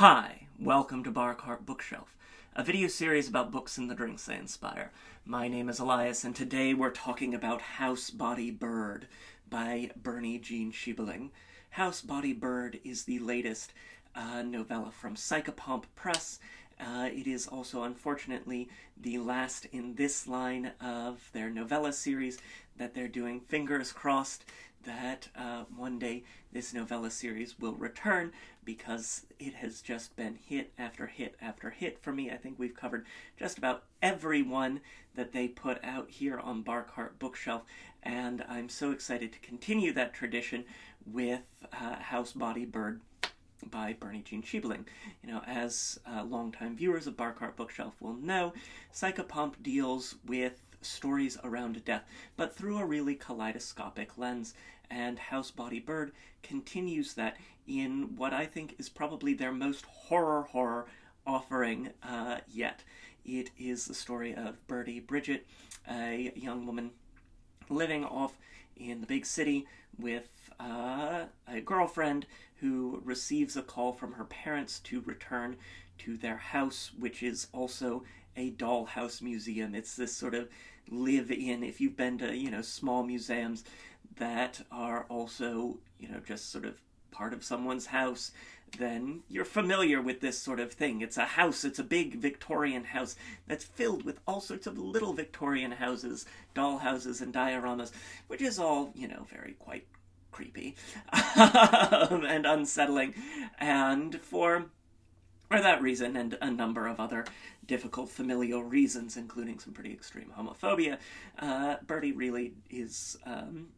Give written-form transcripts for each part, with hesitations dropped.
Hi, welcome to Bar Cart Bookshelf, a video series about books and the drinks they inspire. My name is Elias, and today we're talking about House Body Bird by Bernie Jean Schiebeling. House Body Bird is the latest novella from Psychopomp Press. It is also, unfortunately, the last in this line of their novella series that they're doing. Fingers crossed that one day this novella series will return, because it has just been hit after hit after hit for me. I think we've covered just about every one that they put out here on Bar Cart Bookshelf, and I'm so excited to continue that tradition with House Body Bird by Bernie Jean Schiebeling. You know, as longtime viewers of Bar Cart Bookshelf will know, Psychopomp deals with stories around death, but through a really kaleidoscopic lens, and House Body Bird continues that in what I think is probably their most horror offering yet. It is the story of Birdie Bridget, a young woman living off in the big city with a girlfriend who receives a call from her parents to return to their house, which is also a dollhouse museum. It's this sort of live-in, if you've been to, small museums that are also, just sort of part of someone's house, then you're familiar with this sort of thing. It's a house, it's a big Victorian house that's filled with all sorts of little Victorian houses, dollhouses and dioramas, which is all, very quite creepy and unsettling. And for that reason, and a number of other difficult familial reasons, including some pretty extreme homophobia, Birdie really is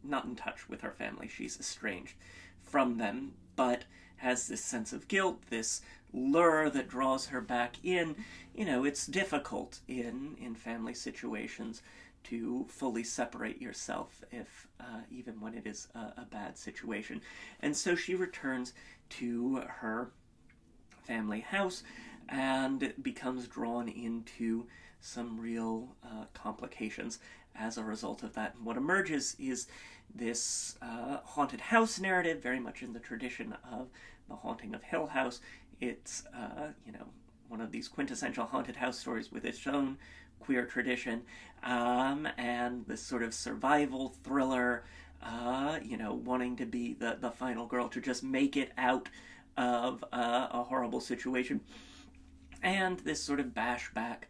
not in touch with her family. She's estranged from them, but has this sense of guilt, this lure that draws her back in. It's difficult in family situations to fully separate yourself, if even when it is a bad situation. And so she returns to her family house and becomes drawn into some real complications as a result of that. And what emerges is this haunted house narrative, very much in the tradition of The Haunting of Hill House. It's, one of these quintessential haunted house stories with its own queer tradition, and this sort of survival thriller, wanting to be the final girl to just make it out of a horrible situation, and this sort of bashback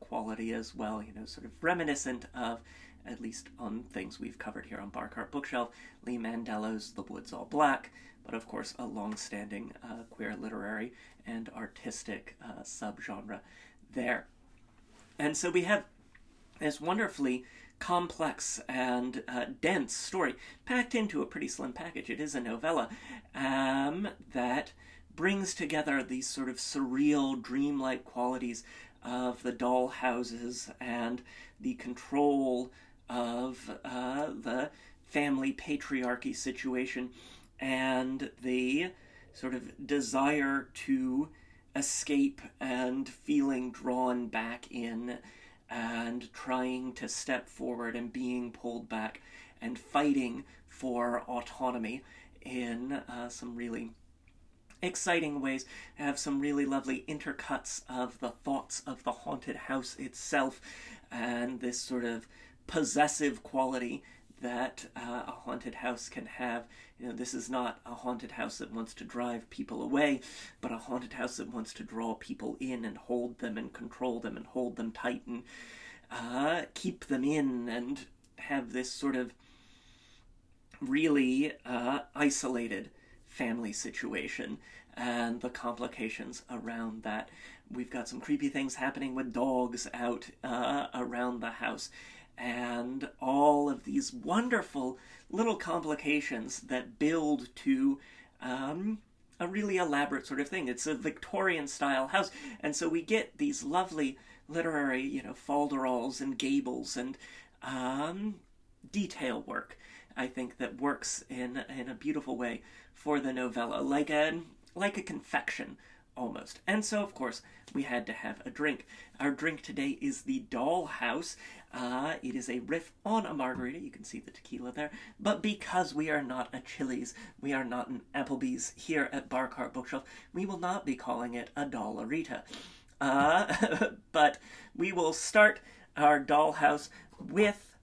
quality as well, sort of reminiscent of, at least on things we've covered here on Bar Cart Bookshelf, Lee Mandello's The Woods All Black, but of course a long-standing queer literary and artistic subgenre there. And so we have this wonderfully complex and dense story packed into a pretty slim package. It is a novella that brings together these sort of surreal, dreamlike qualities of the doll houses and the control of the family patriarchy situation, and the sort of desire to escape and feeling drawn back in and trying to step forward and being pulled back and fighting for autonomy in some really exciting ways. Have some really lovely intercuts of the thoughts of the haunted house itself, and this sort of possessive quality that a haunted house can have. This is not a haunted house that wants to drive people away, but a haunted house that wants to draw people in and hold them and control them and hold them tight and keep them in, and have this sort of really isolated family situation and the complications around that. We've got some creepy things happening with dogs out around the house, and all of these wonderful little complications that build to a really elaborate sort of thing. It's a Victorian-style house, and so we get these lovely literary, falderals and gables and detail work, I think, that works in a beautiful way for the novella, like a confection, almost. And so, of course, we had to have a drink. Our drink today is the Dollhouse. It is a riff on a margarita. You can see the tequila there. But because we are not a Chili's, we are not an Applebee's here at Bar Cart Bookshelf, we will not be calling it a Dollarita. But we will start our Dollhouse with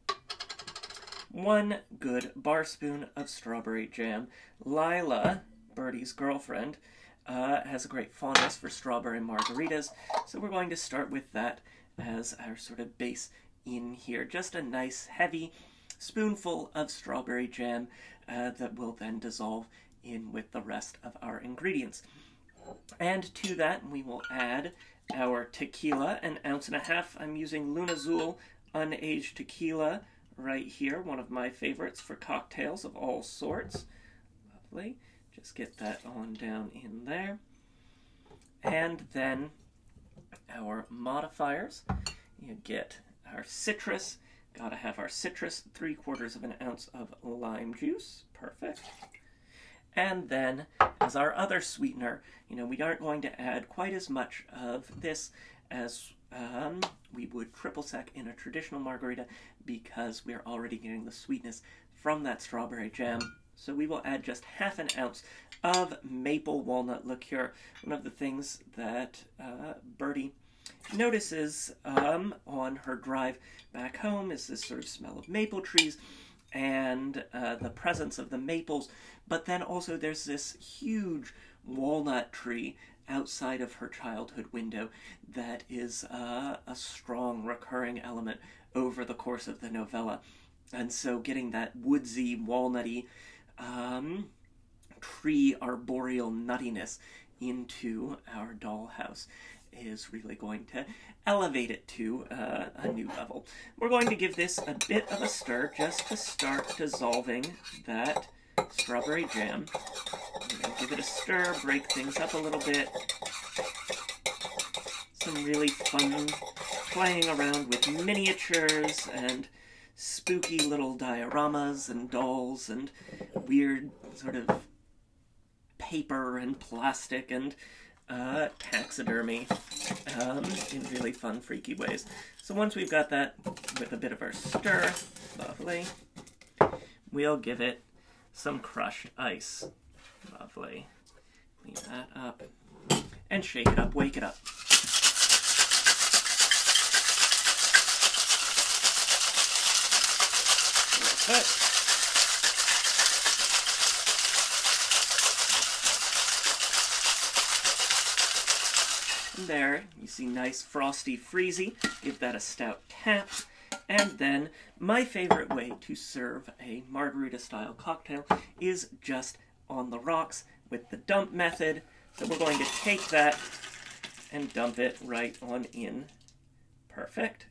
1 good bar spoon of strawberry jam. Lila, Bertie's girlfriend, has a great fondness for strawberry margaritas, so we're going to start with that as our sort of base in here. Just a nice heavy spoonful of strawberry jam that will then dissolve in with the rest of our ingredients. And to that we will add our tequila, 1.5 ounces. I'm using Lunazul unaged tequila right here, one of my favorites for cocktails of all sorts. Lovely. Just get that on down in there. And then our modifiers. You get our citrus. Gotta have our citrus. 3/4 ounce of lime juice. Perfect. And then, as our other sweetener, we aren't going to add quite as much of this as we would triple sec in a traditional margarita, because we're already getting the sweetness from that strawberry jam. So we will add just 1/2 ounce of maple walnut liqueur. One of the things that Bertie notices on her drive back home is this sort of smell of maple trees and the presence of the maples, but then also there's this huge walnut tree outside of her childhood window that is a strong recurring element over the course of the novella. And so getting that woodsy, walnutty, tree arboreal nuttiness into our Dollhouse is really going to elevate it to a new level. We're going to give this a bit of a stir just to start dissolving that strawberry jam. Give it a stir, break things up a little bit. Some really fun playing around with miniatures and spooky little dioramas and dolls and weird sort of paper and plastic and taxidermy in really fun, freaky ways. So once we've got that with a bit of our stir, lovely, we'll give it some crushed ice. Lovely. Clean that up. And shake it up, wake it up. Real quick. There, you see nice frosty freezy. Give that a stout tap. And then, my favorite way to serve a margarita-style cocktail is just on the rocks with the dump method. So we're going to take that and dump it right on in. Perfect.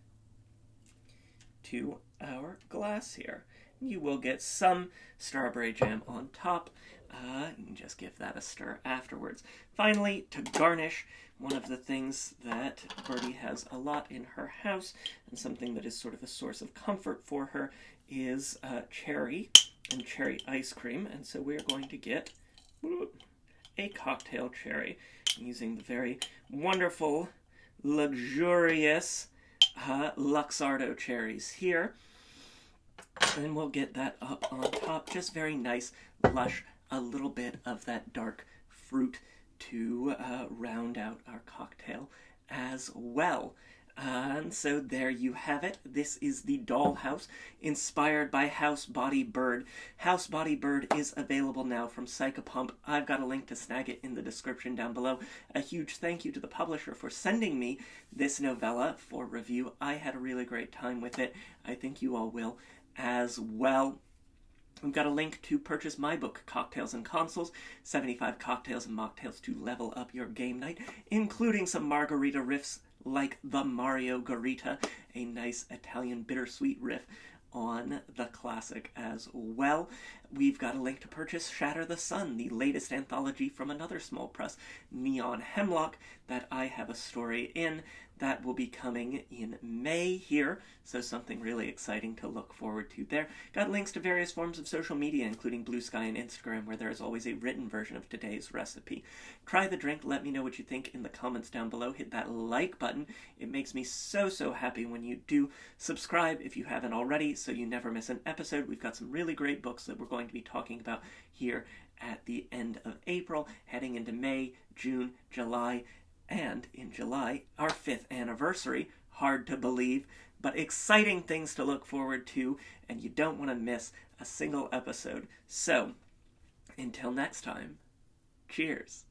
To our glass here. You will get some strawberry jam on top. You can just give that a stir afterwards. Finally, to garnish, one of the things that Bertie has a lot in her house, and something that is sort of a source of comfort for her, is cherry and cherry ice cream. And so we're going to get a cocktail cherry using the very wonderful, luxurious Luxardo cherries here. And we'll get that up on top. Just very nice, lush, a little bit of that dark fruit to round out our cocktail as well. And so there you have it. This is the Dollhouse, inspired by House Body Bird. House Body Bird is available now from Psychopomp. I've got a link to snag it in the description down below. A huge thank you to the publisher for sending me this novella for review. I had a really great time with it. I think you all will as well. We've got a link to purchase my book, Cocktails and Consoles, 75 cocktails and mocktails to level up your game night, including some margarita riffs like the Mario Garita, a nice Italian bittersweet riff on the classic as well. We've got a link to purchase Shatter the Sun, the latest anthology from another small press, Neon Hemlock, that I have a story in. That will be coming in May here, so something really exciting to look forward to there. Got links to various forms of social media, including Blue Sky and Instagram, where there is always a written version of today's recipe. Try the drink. Let me know what you think in the comments down below. Hit that like button. It makes me so happy when you do. Subscribe if you haven't already, so you never miss an episode. We've got some really great books that we're going to be talking about here at the end of April, heading into May, June, July, and in July, our 5th anniversary. Hard to believe, but exciting things to look forward to, and you don't want to miss a single episode. So, until next time, cheers.